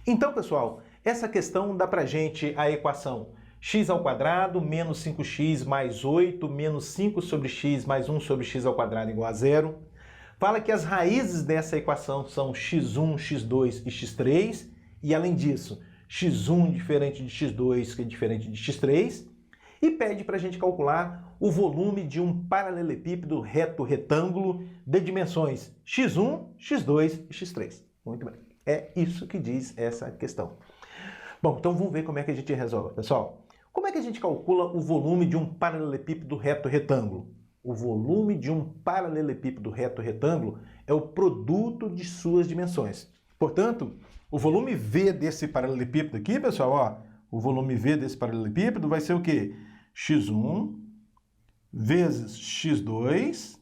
Então, pessoal, essa questão dá pra gente a equação x ao quadrado menos 5x mais 8 menos 5 sobre x mais 1 sobre x ao quadrado igual a zero. Fala que as raízes dessa equação são x1, x2 e x3, e além disso, x1 diferente de x2, que é diferente de x3, e pede para a gente calcular o volume de um paralelepípedo reto retângulo de dimensões x1, x2 e x3. Muito bem, é isso que diz essa questão. Bom, então vamos ver como é que a gente resolve, pessoal. Como é que a gente calcula o volume de um paralelepípedo reto retângulo? O volume de um paralelepípedo reto retângulo é o produto de suas dimensões. Portanto, o volume V desse paralelepípedo aqui, pessoal, ó, o volume V desse paralelepípedo vai ser o quê? x1 vezes x2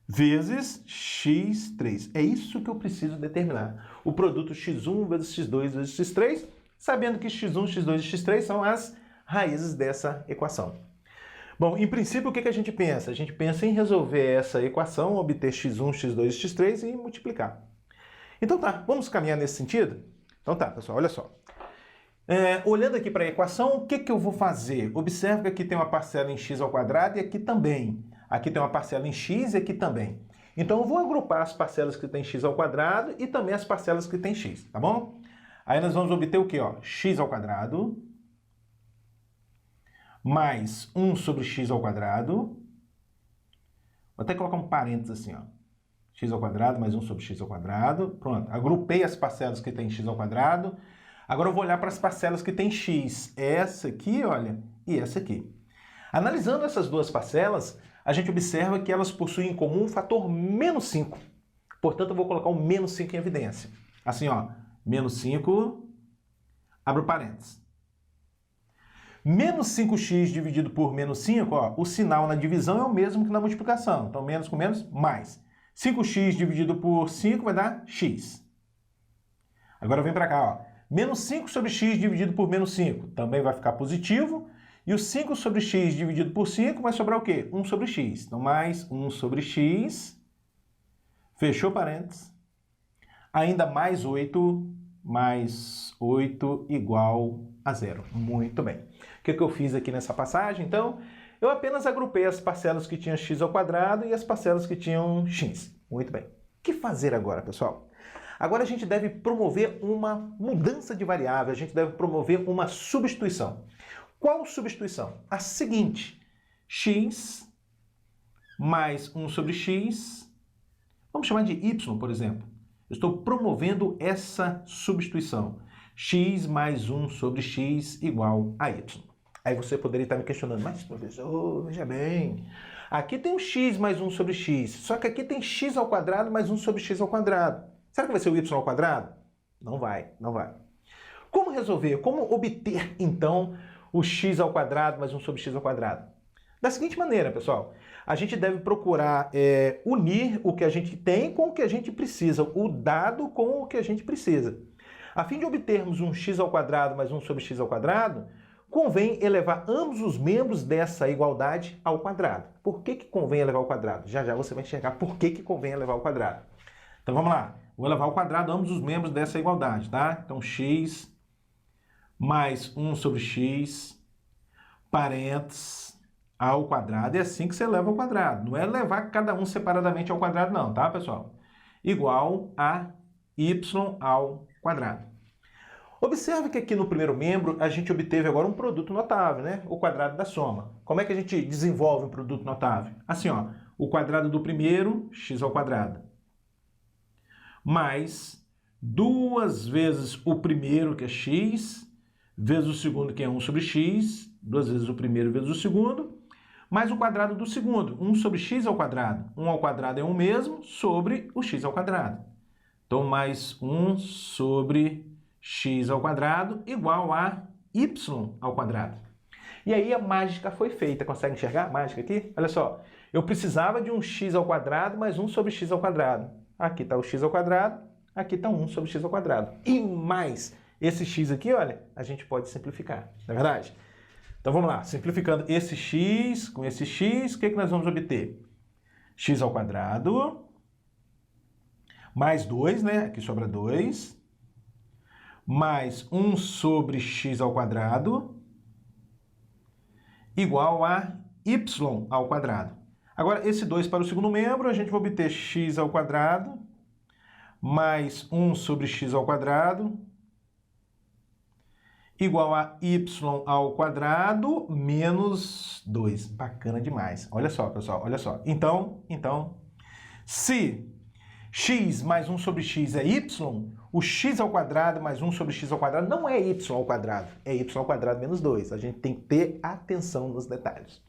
vezes x3. É isso que eu preciso determinar. O produto x1 vezes x2 vezes x3, sabendo que x1, x2 e x3 são as raízes dessa equação. Bom, em princípio, o que a gente pensa? A gente pensa em resolver essa equação, obter x1, x2 e x3 e multiplicar. Então tá, vamos caminhar nesse sentido? Então tá, pessoal, olha só. Olhando aqui para a equação, o que eu vou fazer? Observe que aqui tem uma parcela em x ao quadrado e aqui também. Aqui tem uma parcela em x e aqui também. Então eu vou agrupar as parcelas que tem x ao quadrado e também as parcelas que tem x, tá bom? Aí nós vamos obter o quê? Ó? X ao quadrado mais 1 sobre x ao quadrado. Vou até colocar um parênteses assim, ó. X ao quadrado mais 1 sobre x ao quadrado. Pronto, agrupei as parcelas que tem x ao quadrado. Agora eu vou olhar para as parcelas que tem x. Essa aqui, olha, e essa aqui. Analisando essas duas parcelas, a gente observa que elas possuem em comum o fator menos 5. Portanto, eu vou colocar o menos 5 em evidência. Assim, ó, menos 5, abro parênteses. Menos 5x dividido por menos 5, ó, o sinal na divisão é o mesmo que na multiplicação. Então, menos com menos, mais. 5x dividido por 5 vai dar x. Agora vem para cá, ó. Menos 5 sobre x dividido por menos 5 também vai ficar positivo. E o 5 sobre x dividido por 5 vai sobrar o quê? 1 sobre x. Então, mais 1 sobre x. Fechou parênteses. Ainda mais 8 igual a zero. Muito bem. O que eu fiz aqui nessa passagem? Então, eu apenas agrupei as parcelas que tinham x ao quadrado e as parcelas que tinham x. Muito bem. O que fazer agora, pessoal? Agora a gente deve promover uma mudança de variável, a gente deve promover uma substituição. Qual substituição? A seguinte, x mais 1 sobre x, vamos chamar de y, por exemplo. Eu estou promovendo essa substituição. X mais 1 sobre x igual a y. Aí você poderia estar me questionando, mas professor, veja bem, aqui tem um x mais 1 sobre x, só que aqui tem x ao quadrado mais 1 sobre x ao quadrado. Será que vai ser o y ao quadrado? Não vai, não vai. Como resolver? Como obter, então, o x ao quadrado mais 1 sobre x ao quadrado? Da seguinte maneira, pessoal, a gente deve procurar unir o que a gente tem com o que a gente precisa, o dado com o que a gente precisa. A fim de obtermos um x ao quadrado mais 1 sobre x ao quadrado, convém elevar ambos os membros dessa igualdade ao quadrado. Por que convém elevar ao quadrado? Já já você vai enxergar por que convém elevar ao quadrado. Então vamos lá. Vou elevar ao quadrado ambos os membros dessa igualdade, tá? Então x mais 1 sobre x, parênteses, ao quadrado. É assim que você eleva ao quadrado. Não é levar cada um separadamente ao quadrado não, tá, pessoal? Igual a y ao quadrado. Observe que aqui no primeiro membro a gente obteve agora um produto notável, né? O quadrado da soma. Como é que a gente desenvolve um produto notável? Assim, ó, o quadrado do primeiro, x ao quadrado, mais 2 vezes o primeiro, que é x, vezes o segundo, que é 1 sobre x, 2 vezes o primeiro vezes o segundo, mais o quadrado do segundo, 1 sobre x ao quadrado. 1 ao quadrado é 1 mesmo, sobre o x ao quadrado. Então, mais 1 sobre x ao quadrado igual a y ao quadrado. E aí a mágica foi feita. Consegue enxergar a mágica aqui? Olha só, eu precisava de um x ao quadrado mais 1 sobre x ao quadrado. Aqui está o x ao quadrado, aqui está 1 sobre x ao quadrado. E mais esse x aqui, olha, a gente pode simplificar, não é verdade? Então vamos lá, simplificando esse x com esse x, o que nós vamos obter? X ao quadrado, mais 2, né? Aqui sobra 2, mais 1 sobre x ao quadrado igual a y ao quadrado. Agora, esse 2 para o segundo membro, a gente vai obter x ao quadrado mais 1 sobre x ao quadrado igual a y ao quadrado menos 2. Bacana demais. Olha só, pessoal, olha só. Então, se x mais 1 sobre x é y, o x ao quadrado mais 1 sobre x ao quadrado não é y ao quadrado, é y ao quadrado menos 2. A gente tem que ter atenção nos detalhes.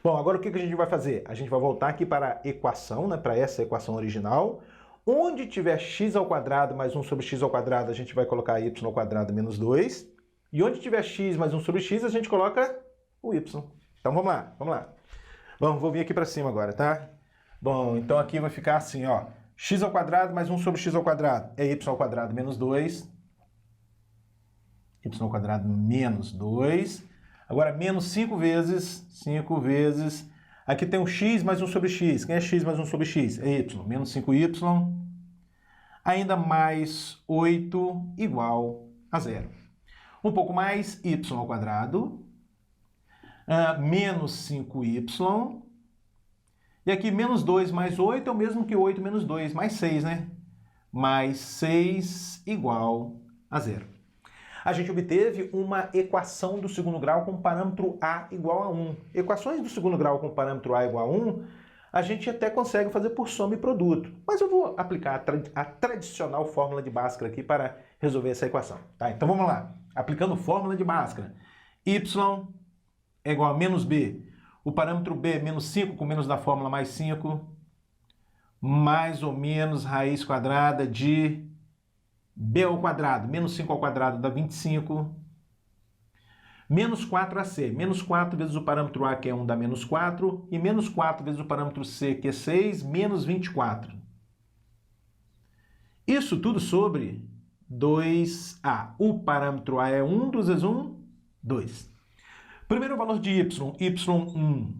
Bom, agora o que a gente vai fazer? A gente vai voltar aqui para a equação, né, para essa equação original. Onde tiver x ao quadrado mais 1 sobre x ao quadrado, a gente vai colocar y ao quadrado menos 2. E onde tiver x mais 1 sobre x, a gente coloca o y. Então vamos lá, vamos lá. Bom, vou vir aqui para cima agora, tá? Bom, então aqui vai ficar assim, ó. X ao quadrado mais 1 sobre x ao quadrado é y ao quadrado menos 2. Y ao quadrado menos 2. Agora, menos 5 vezes. Aqui tem um x mais 1 sobre x. Quem é x mais 1 sobre x? É y. Menos 5y. Ainda mais 8 igual a 0. Um pouco mais, y ao quadrado. Menos 5y. E aqui, menos 2 mais 8 é o mesmo que 8 menos 2, mais 6, né? Mais 6 igual a 0. A gente obteve uma equação do segundo grau com parâmetro a igual a 1. Equações do segundo grau com parâmetro a igual a 1, a gente até consegue fazer por soma e produto. Mas eu vou aplicar a tradicional fórmula de Bhaskara aqui para resolver essa equação. Tá? Então vamos lá. Aplicando fórmula de Bhaskara. Y é igual a menos b. O parâmetro b, menos 5 com menos da fórmula mais 5, mais ou menos raiz quadrada de b ao quadrado. Menos 5 ao quadrado dá 25. Menos 4ac. Menos 4 vezes o parâmetro a, que é 1, dá menos 4. E menos 4 vezes o parâmetro c, que é 6, menos 24. Isso tudo sobre 2a. O parâmetro a é 1, 2 vezes 1, 2. Primeiro valor de y, y1,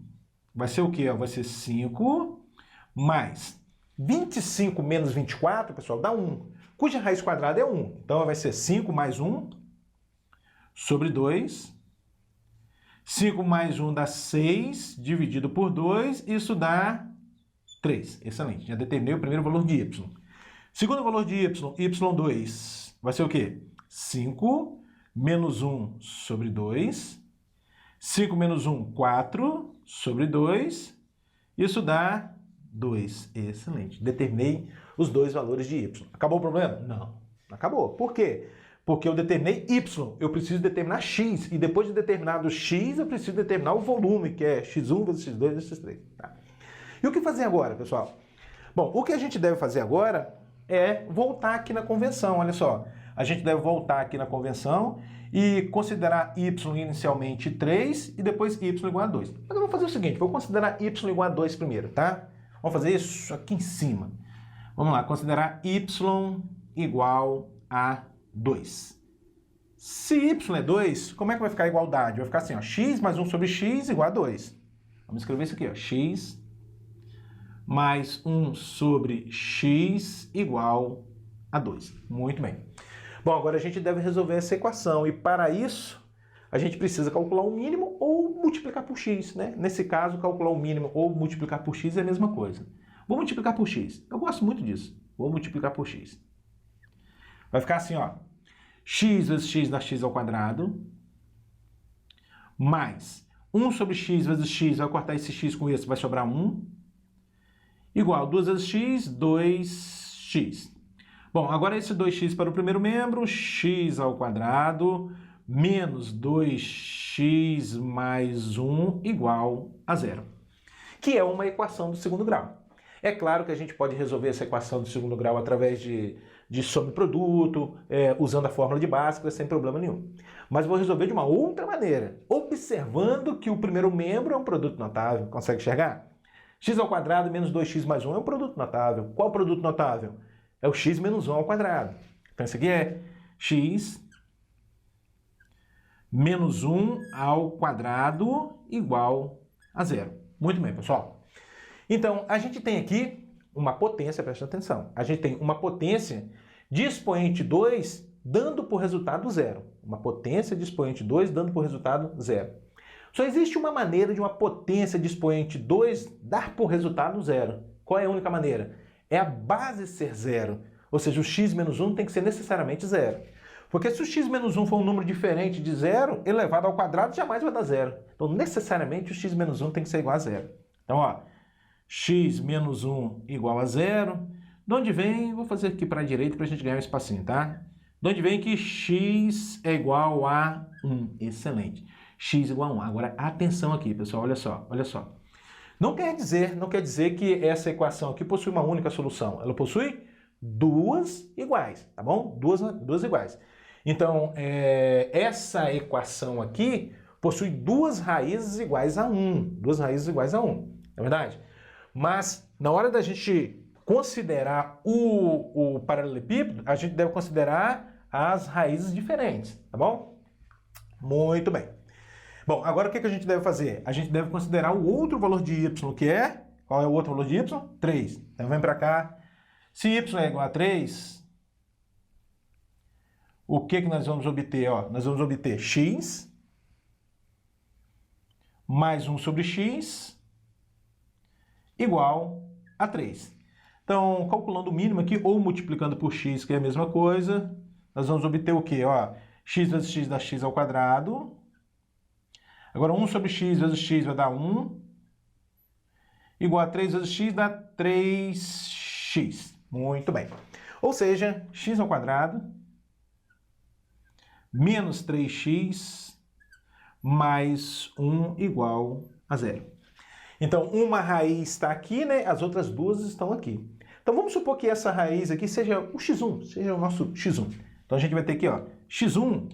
vai ser o quê? Vai ser 5 mais 25 menos 24, pessoal, dá 1. Cuja raiz quadrada é 1. Então, vai ser 5 mais 1 sobre 2. 5 mais 1 dá 6, dividido por 2, isso dá 3. Excelente, já determinei o primeiro valor de y. Segundo valor de y, y2, vai ser o quê? 5 menos 1 sobre 2. 5 menos 1, 4 sobre 2. Isso dá 2. Excelente. Determinei os dois valores de y. Acabou o problema? Não. Não acabou. Por quê? Porque eu determinei y. Eu preciso determinar x. E depois de determinado x, eu preciso determinar o volume, que é x1 vezes x2 vezes x3. Tá? E o que fazer agora, pessoal? Bom, o que a gente deve fazer agora é voltar aqui na convenção. Olha só. A gente deve voltar aqui na convenção e considerar y inicialmente 3 e depois y igual a 2. Mas eu vou fazer o seguinte, vou considerar y igual a 2 primeiro, tá? Vamos fazer isso aqui em cima. Vamos lá, considerar y igual a 2. Se y é 2, como é que vai ficar a igualdade? Vai ficar assim, ó, x mais 1 sobre x igual a 2. Vamos escrever isso aqui, ó, x mais 1 sobre x igual a 2. Muito bem. Bom, agora a gente deve resolver essa equação e para isso a gente precisa calcular o mínimo ou multiplicar por x, né? Nesse caso, calcular o mínimo ou multiplicar por x é a mesma coisa. Vou multiplicar por x. Eu gosto muito disso. Vou multiplicar por x. Vai ficar assim, ó. X vezes x dá x ao quadrado. Mais 1 sobre x vezes x, vai cortar esse x com esse, vai sobrar 1. Igual 2 vezes x, 2x. Bom, agora esse 2x para o primeiro membro, x ao quadrado, menos 2x mais 1 igual a 0. Que é uma equação do segundo grau. É claro que a gente pode resolver essa equação do segundo grau através de soma e produto, usando a fórmula de Bhaskara, sem problema nenhum. Mas vou resolver de uma outra maneira, observando que o primeiro membro é um produto notável. Consegue enxergar? X ao quadrado menos 2x mais 1 é um produto notável. Qual produto notável? É o x menos 1 ao quadrado. Então, isso aqui é x menos 1 ao quadrado igual a 0. Muito bem, pessoal. Então, a gente tem aqui uma potência, presta atenção. A gente tem uma potência de expoente 2 dando por resultado zero. Uma potência de expoente 2 dando por resultado zero. Só existe uma maneira de uma potência de expoente 2 dar por resultado zero. Qual é a única maneira? É a base ser zero. Ou seja, o x menos 1 tem que ser necessariamente zero. Porque se o x menos 1 for um número diferente de zero, elevado ao quadrado jamais vai dar zero. Então, necessariamente, o x menos 1 tem que ser igual a zero. Então, ó, x menos 1 igual a zero. De onde vem? Vou fazer aqui para a direita para a gente ganhar um espacinho, tá? De onde vem que x é igual a 1. Excelente. X igual a 1. Agora, atenção aqui, pessoal, olha só, olha só. Não quer dizer que essa equação aqui possui uma única solução. Ela possui duas iguais, tá bom? Duas iguais. Então, essa equação aqui possui duas raízes iguais a 1. Duas raízes iguais a 1, não é verdade? Mas, na hora da gente considerar o paralelepípedo, a gente deve considerar as raízes diferentes, tá bom? Muito bem. Bom, agora o que a gente deve fazer? A gente deve considerar o outro valor de y, que é... Qual é o outro valor de y? 3. Então, vem para cá. Se y é igual a 3, o que nós vamos obter? Ó, nós vamos obter x mais 1 sobre x igual a 3. Então, calculando o mínimo aqui, ou multiplicando por x, que é a mesma coisa, nós vamos obter o quê? Ó, x vezes x dá x ao quadrado. Agora, 1 sobre x vezes x vai dar 1. Igual a 3 vezes x dá 3x. Muito bem. Ou seja, x ao quadrado menos 3x mais 1 igual a 0. Então, uma raiz está aqui, né? As outras duas estão aqui. Então, vamos supor que essa raiz aqui seja o x1, seja o nosso x1. Então, a gente vai ter aqui, ó, x1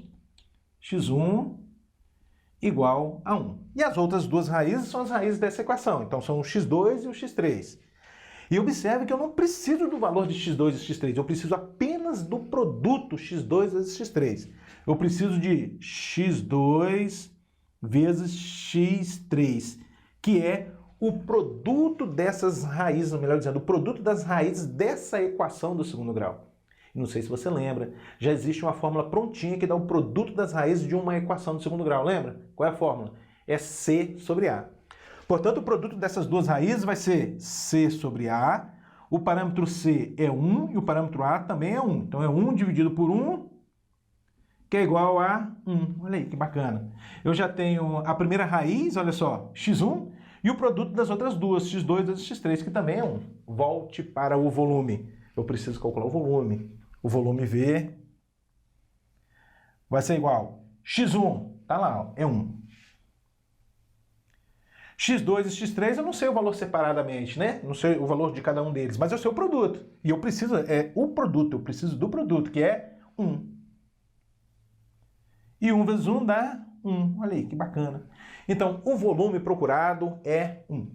igual a 1. E as outras duas raízes são as raízes dessa equação. Então, são o x2 e o x3. E observe que eu não preciso do valor de x2 e x3. Eu preciso apenas do produto x2 vezes x3. Eu preciso de x2 vezes x3, que é o produto dessas raízes, ou melhor dizendo, o produto das raízes dessa equação do segundo grau. Não sei se você lembra, já existe uma fórmula prontinha que dá o produto das raízes de uma equação do segundo grau, lembra? Qual é a fórmula? É C sobre A. Portanto, o produto dessas duas raízes vai ser C sobre A, o parâmetro C é 1 e o parâmetro A também é 1. Então, é 1 dividido por 1, que é igual a 1. Olha aí, que bacana. Eu já tenho a primeira raiz, olha só, x1, e o produto das outras duas, x2 vezes x3, que também é 1. Volte para o volume. Eu preciso calcular o volume. O volume V vai ser igual x1, tá lá, ó, é 1. x2 e x3 eu não sei o valor separadamente, né? Não sei o valor de cada um deles, mas eu sei o produto. E eu preciso, eu preciso do produto, que é 1. E 1 vezes 1 dá 1. Olha aí, que bacana. Então, o volume procurado é 1.